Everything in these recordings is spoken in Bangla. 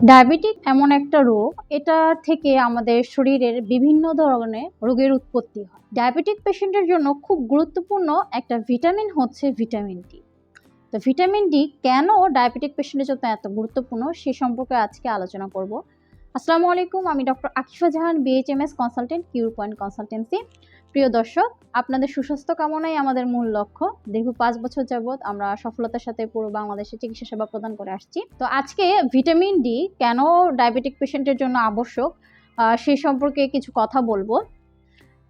ডায়াবেটিক এমন একটা রোগ, এটা থেকে আমাদের শরীরের বিভিন্ন ধরনের রোগের উৎপত্তি হয়। ডায়াবেটিক পেশেন্টের জন্য খুব গুরুত্বপূর্ণ একটা ভিটামিন হচ্ছে ভিটামিন ডি। তো ভিটামিন ডি কেন ডায়াবেটিক পেশেন্টের জন্য এত গুরুত্বপূর্ণ সে সম্পর্কে আজকে আলোচনা করব। আসসালামু আলাইকুম, আমি ডক্টর আকিফা জাহান, বিএইচএমএস কনসালটেন্ট, কিউর পয়েন্ট কনসালটেন্সি। প্রিয় দর্শক, আপনাদের সুস্বাস্থ্য কামনাই আমাদের মূল লক্ষ্য। দীর্ঘ 5 বছর যাবৎ আমরা সফলতার সাথে পুরো বাংলাদেশে চিকিৎসা সেবা প্রদান করে আসছি। তো আজকে ভিটামিন ডি কেন ডায়াবেটিক পেশেন্টের জন্য আবশ্যক সেই সম্পর্কে কিছু কথা বলবো।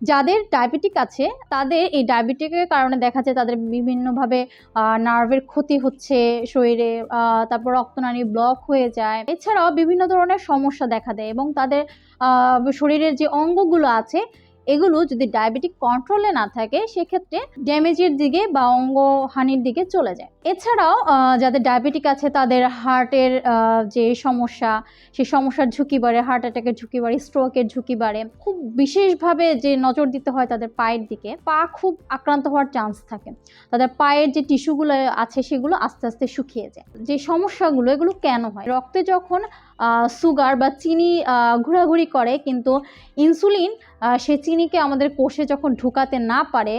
যাদের ডায়াবেটিক আছে তাদের এই ডায়াবেটিকের কারণে দেখা যায় তাদের বিভিন্নভাবে নার্ভের ক্ষতি হচ্ছে শরীরে, তারপর রক্তনালী ব্লক হয়ে যায়। এছাড়াও বিভিন্ন ধরনের সমস্যা দেখা দেয় এবং তাদের শরীরের যে অঙ্গগুলো আছে এগুলো যদি ডায়াবেটিক কন্ট্রোলে না থাকে সেক্ষেত্রে ড্যামেজের দিকে বা অঙ্গহানির দিকে চলে যায়। এছাড়াও যাদের ডায়াবেটিক আছে তাদের হার্টের যে সমস্যা, সেই সমস্যার ঝুঁকি বাড়ে, হার্ট অ্যাটাকের ঝুঁকি বাড়ে, স্ট্রোকের ঝুঁকি বাড়ে। খুব বিশেষভাবে যে নজর দিতে হয় তাদের পায়ের দিকে, পা খুব আক্রান্ত হওয়ার চান্স থাকে। তাদের পায়ের যে টিস্যুগুলো আছে সেগুলো আস্তে আস্তে শুকিয়ে যায়। যে সমস্যাগুলো এগুলো কেন হয়? রক্তে যখন সুগার বা চিনি ঘোরাঘুরি করে, কিন্তু ইনসুলিন সে চিনিকে আমাদের কোষে যখন ঢুকাতে না পারে,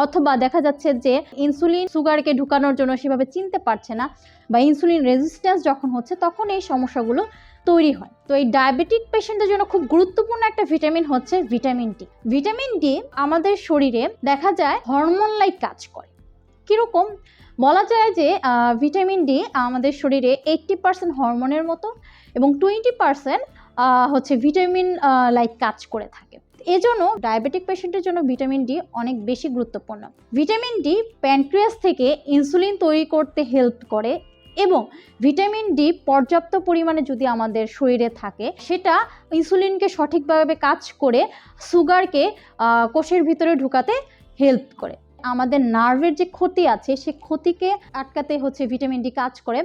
অথবা দেখা যাচ্ছে যে ইনসুলিন সুগারকে ঢুকানোর জন্য সেভাবে চিনতে পারছে না বা ইনসুলিন রেজিস্ট্যান্স যখন হচ্ছে, তখন এই সমস্যাগুলো তৈরি হয়। তো এই ডায়াবেটিক পেশেন্টদের জন্য খুব গুরুত্বপূর্ণ একটা ভিটামিন হচ্ছে ভিটামিন ডি। ভিটামিন ডি আমাদের শরীরে দেখা যায় হরমোন লাইক কাজ করে। কিরকম? বলা যায় যে ভিটামিন ডি আমাদের শরীরে 80% হরমোনের মতো এবং 20% হচ্ছে ভিটামিন লাইক কাজ করে থাকে। এজন্য ডায়াবেটিক পেশেন্টের জন্য ভিটামিন ডি অনেক বেশি গুরুত্বপূর্ণ। ভিটামিন ডি প্যানক্রিয়াস থেকে ইনসুলিন তৈরি করতে হেল্প করে এবং ভিটামিন ডি পর্যাপ্ত পরিমাণে যদি আমাদের শরীরে থাকে সেটা ইনসুলিনকে সঠিকভাবে কাজ করে সুগারকে কোষের ভিতরে ঢুকাতে হেল্প করে। আমাদের নার্ভের যে ক্ষতি আছে সে ক্ষতিকে আটকাতে হচ্ছে ভিটামিন ডি কাজ করে।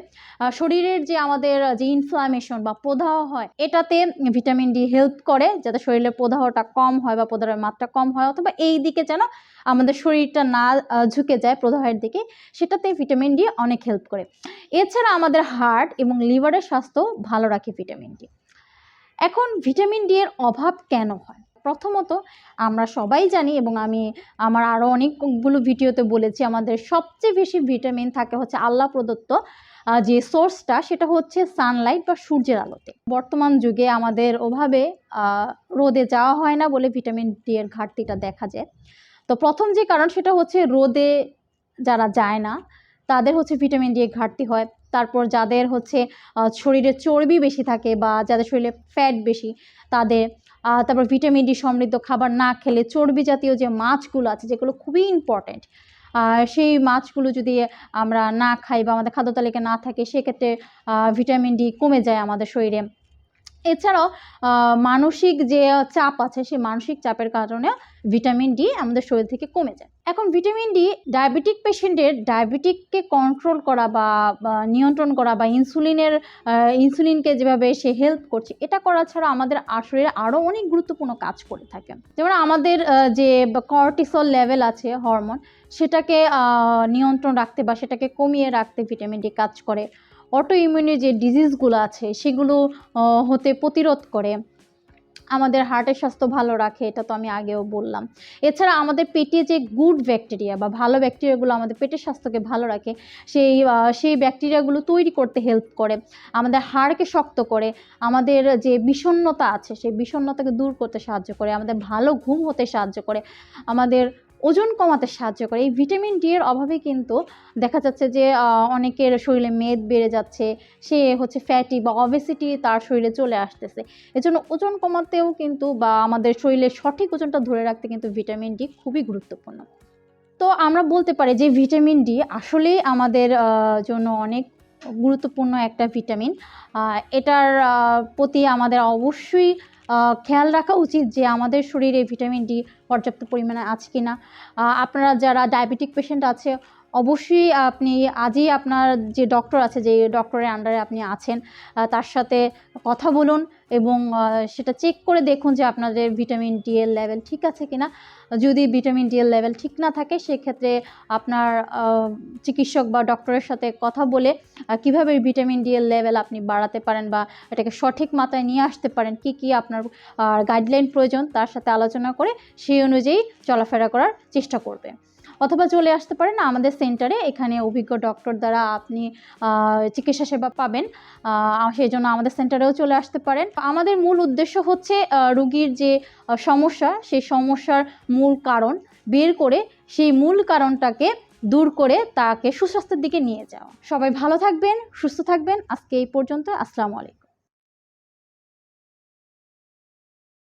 শরীরের যে আমাদের যে ইনফ্লামেশন বা প্রদাহ হয় এটাতে ভিটামিন ডি হেল্প করে, যাতে শরীরের প্রদাহটা কম হয় বা প্রদাহের মাত্রা কম হয়, অথবা এই দিকে যেন আমাদের শরীরটা না ঝুঁকে যায় প্রদাহের দিকে, সেটাতে ভিটামিন ডি অনেক হেল্প করে। এছাড়া আমাদের হার্ট এবং লিভারের স্বাস্থ্য ভালো রাখে ভিটামিন ডি। এখন ভিটামিন ডি এর অভাব কেন হয়? প্রথমত আমরা সবাই জানি এবং আমি আমার আরও অনেকগুলো ভিডিওতে বলেছি, আমাদের সবচেয়ে বেশি ভিটামিন থাকে হচ্ছে আল্লাহ প্রদত্ত যে সোর্সটা, সেটা হচ্ছে সানলাইট বা সূর্যের আলোতে। বর্তমান যুগে আমাদের ওভাবে রোদে যাওয়া হয় না বলে ভিটামিন ডি এর ঘাটতিটা দেখা যায়। তো প্রথম যে কারণ সেটা হচ্ছে রোদে যারা যায় না তাদের হচ্ছে ভিটামিন ডি এর ঘাটতি হয়। তারপর যাদের হচ্ছে শরীরে চর্বি বেশি থাকে বা যাদের শরীরে ফ্যাট বেশি তাদের, তারপর ভিটামিন ডি সমৃদ্ধ খাবার না খেলে চর্বি জাতীয় যে মাছগুলো আছে যেগুলো খুবই ইম্পর্ট্যান্ট, সেই মাছগুলো যদি আমরা না খাই বা আমাদের খাদ্য তালিকায় না থাকে সেক্ষেত্রে ভিটামিন ডি কমে যায় আমাদের শরীরে। এছাড়াও মানসিক যে চাপ আছে সেই মানসিক চাপের কারণে ভিটামিন ডি আমাদের শরীর থেকে কমে যায়। এখন ভিটামিন ডি ডায়াবেটিক পেশেন্টের ডায়াবেটিককে কন্ট্রোল করা বা নিয়ন্ত্রণ করা বা ইনসুলিনকে যেভাবে সে হেল্প করছে এটা করা ছাড়া আমাদের শরীরে আরও অনেক গুরুত্বপূর্ণ কাজ করে থাকে। যেমন আমাদের যে কর্টিসল লেভেল আছে হরমোন, সেটাকে নিয়ন্ত্রণ রাখতে বা সেটাকে কমিয়ে রাখতে ভিটামিন ডি কাজ করে। অটো ইমিউনি যে ডিজিজগুলো আছে সেগুলো হতে প্রতিরোধ করে। আমাদের হার্টের স্বাস্থ্য ভালো রাখে, এটা তো আমি আগেও বললাম। এছাড়া আমাদের পেটে যে গুড ব্যাকটেরিয়া বা ভালো ব্যাকটেরিয়াগুলো আমাদের পেটের স্বাস্থ্যকে ভালো রাখে, সেই ব্যাকটেরিয়াগুলো তৈরি করতে হেল্প করে। আমাদের হাড়কে শক্ত করে, আমাদের যে বিষণ্ণতা আছে সেই বিষণ্ণতাকে দূর করতে সাহায্য করে, আমাদের ভালো ঘুম হতে সাহায্য করে, আমাদের ওজন কমাতে সাহায্য করে। এই ভিটামিন ডি এর অভাবে কিন্তু দেখা যাচ্ছে যে অনেকের শরীরে মেদ বেড়ে যাচ্ছে, সে হচ্ছে ফ্যাটি বা অবেসিটি তার শরীরে চলে আসতেছে। এজন্য ওজন কমাতেও কিন্তু বা আমাদের শরীরের সঠিক ওজনটা ধরে রাখতে কিন্তু ভিটামিন ডি খুবই গুরুত্বপূর্ণ। তো আমরা বলতে পারি যে ভিটামিন ডি আসলেই আমাদের জন্য অনেক গুরুত্বপূর্ণ একটা ভিটামিন। এটার প্রতি আমাদের অবশ্যই খেয়াল রাখা উচিত যে আমাদের শরীরে ভিটামিন ডি পর্যাপ্ত পরিমাণে আছে কি না। আপনারা যারা ডায়াবেটিক পেশেন্ট আছে অবশ্যই আপনি আজই আপনার যে ডক্টর আছে, যে ডক্টরের আন্ডারে আপনি আছেন তার সাথে কথা বলুন, এবং সেটা চেক করে দেখুন যে আপনাদের ভিটামিন ডি এর লেভেল ঠিক আছে কিনা। যদি ভিটামিন ডি এর লেভেল ঠিক না থাকে সেক্ষেত্রে আপনার চিকিৎসক বা ডক্টরের সাথে কথা বলে কিভাবে ভিটামিন ডি এর লেভেল আপনি বাড়াতে পারেন বা এটাকে সঠিক মাত্রায় নিয়ে আসতে পারেন, কি আপনার গাইডলাইন প্রয়োজন তার সাথে আলোচনা করে সেই অনুযায়ী চলাফেরা করার চেষ্টা করবে। অথবা চলে আসতে পারেন আমাদের সেন্টারে, এখানে অভিজ্ঞ ডক্টর দ্বারা আপনি চিকিৎসা সেবা পাবেন। সেই জন্য আমাদের সেন্টারেও চলে আসতে পারেন। আমাদের মূল উদ্দেশ্য হচ্ছে রোগীর যে সমস্যা সেই সমস্যার মূল কারণ বের করে সেই মূল কারণটাকে দূর করে তাকে সুস্বাস্থ্যের দিকে নিয়ে যাওয়া। সবাই ভালো থাকবেন, সুস্থ থাকবেন। আজকে এই পর্যন্ত। আসসালামু আলাইকুম।